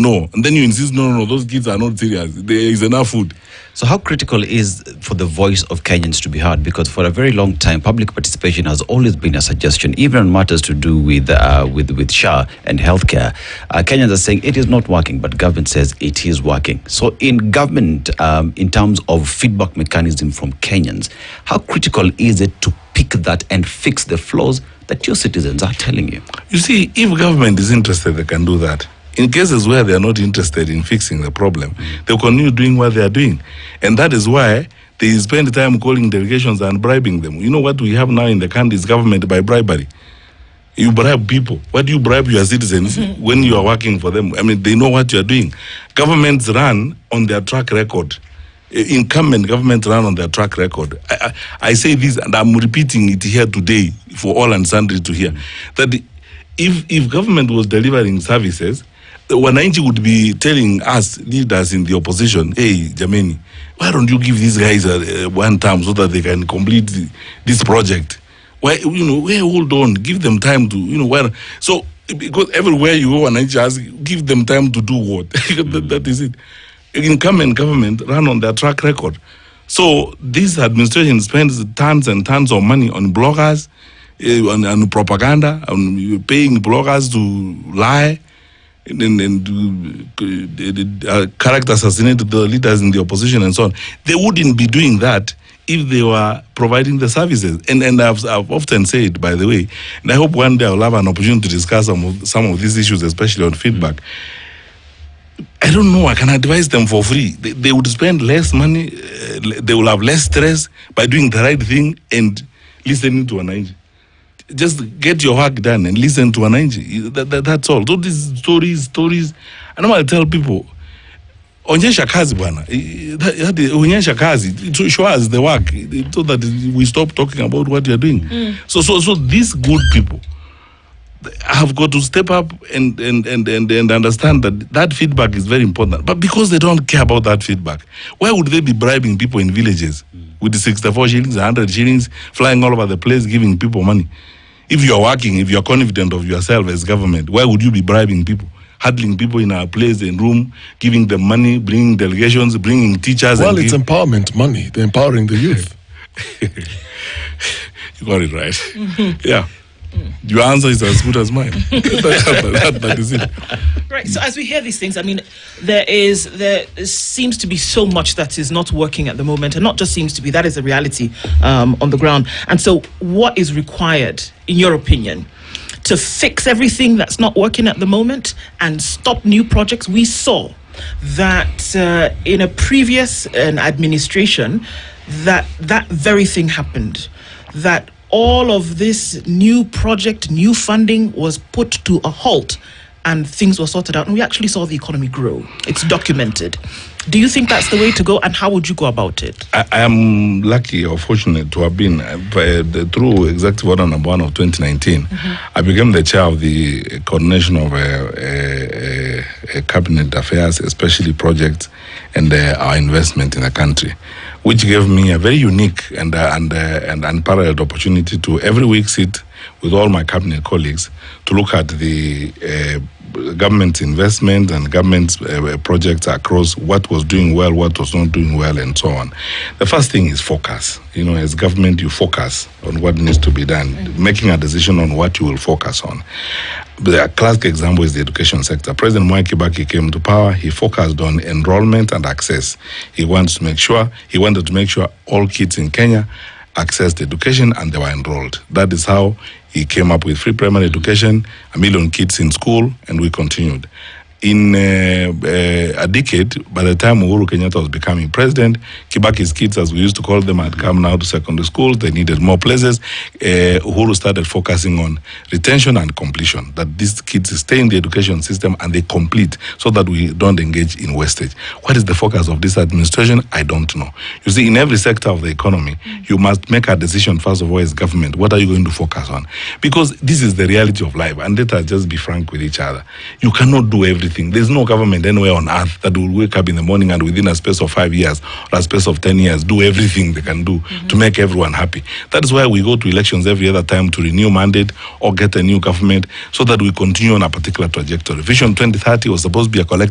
No. And then you insist, no, those kids are not serious. There is enough food. So how critical is for the voice of Kenyans to be heard? Because for a very long time, public participation has always been a suggestion, even on matters to do with SHA and healthcare. Kenyans are saying it is not working, but government says it is working. So in government, in terms of feedback mechanism from Kenyans, how critical is it to pick that and fix the flaws that your citizens are telling you? You see, if government is interested, they can do that. In cases where they are not interested in fixing the problem, they'll continue doing what they are doing. And that is why they spend time calling delegations and bribing them. You know what we have now in the country is government by bribery. You bribe people. What do you bribe your citizens when you are working for them? I mean, they know what you are doing. Governments run on their track record. Incumbent governments run on their track record. I say this, and I'm repeating it here today for all and sundry to hear, that if government was delivering services, Wananchi would be telling us, leaders in the opposition, hey, Jameni, why don't you give these guys one term so that they can complete this project? Why, hold on, give them time to, where. So, because everywhere you go, Wananchi asks, give them time to do what? that is it. Incumbent government run on their track record. So, this administration spends tons and tons of money on bloggers, on propaganda, on paying bloggers to lie, and character assassinate the leaders in the opposition and so on. They wouldn't be doing that if they were providing the services. And I've often said, by the way, and I hope one day I'll have an opportunity to discuss some of these issues, especially on feedback. I don't know, I can advise them for free. They would spend less money, they will have less stress by doing the right thing and listening to Wananchi. Just get your work done and listen to Wananchi. That's all. So these stories. I normally tell people, onyesha kazi bwana. Onyesha kazi. Show us the work so that we stop talking about what you're doing. So these good people have got to step up and understand that feedback is very important. But because they don't care about that feedback, why would they be bribing people in villages with the 64 shillings, 100 shillings, flying all over the place, giving people money? If you are working, if you are confident of yourself as government, why would you be bribing people, huddling people in a place and room, giving them money, bringing delegations, bringing teachers? Well, it's empowerment money. They're empowering the youth. You got it right. Yeah. Your answer is as good as mine. that is it. Right. So as we hear these things, I mean, there seems to be so much that is not working at the moment, and not just seems to be, that is the reality on the ground. And so what is required, in your opinion, to fix everything that's not working at the moment and stop new projects? We saw that in a previous administration, that very thing happened, that all of this new project, new funding was put to a halt and things were sorted out, and we actually saw the economy grow. It's documented. Do you think that's the way to go, and how would you go about it? I am lucky or fortunate to have been, through Executive Order number 1 of 2019, I became the chair of the coordination of cabinet affairs, especially projects and our investment in the country, which gave me a very unique and unparalleled opportunity to every week sit with all my cabinet colleagues to look at the government investment and government projects across what was doing well, what was not doing well, and so on. The first thing is focus. As government, you focus on what needs to be done, making a decision on what you will focus on. The classic example is the education sector. President Mwai Kibaki came to power. He focused on enrollment and access. He wanted to make sure all kids in Kenya accessed education and they were enrolled. That is how he came up with free primary education, 1 million kids in school, and we continued. In a decade, by the time Uhuru Kenyatta was becoming president, Kibaki's kids, as we used to call them, had come now to secondary schools. They needed more places. Uhuru started focusing on retention and completion, that these kids stay in the education system and they complete so that we don't engage in wastage. What is the focus of this administration? I don't know. You see, in every sector of the economy, you must make a decision, first of all, as government. What are you going to focus on? Because this is the reality of life. And let us just be frank with each other. You cannot do everything everything. There's no government anywhere on earth that will wake up in the morning and within a space of 5 years or a space of 10 years do everything they can do to make everyone happy. That is why we go to elections every other time to renew mandate or get a new government so that we continue on a particular trajectory. Vision 2030 was supposed to be a collective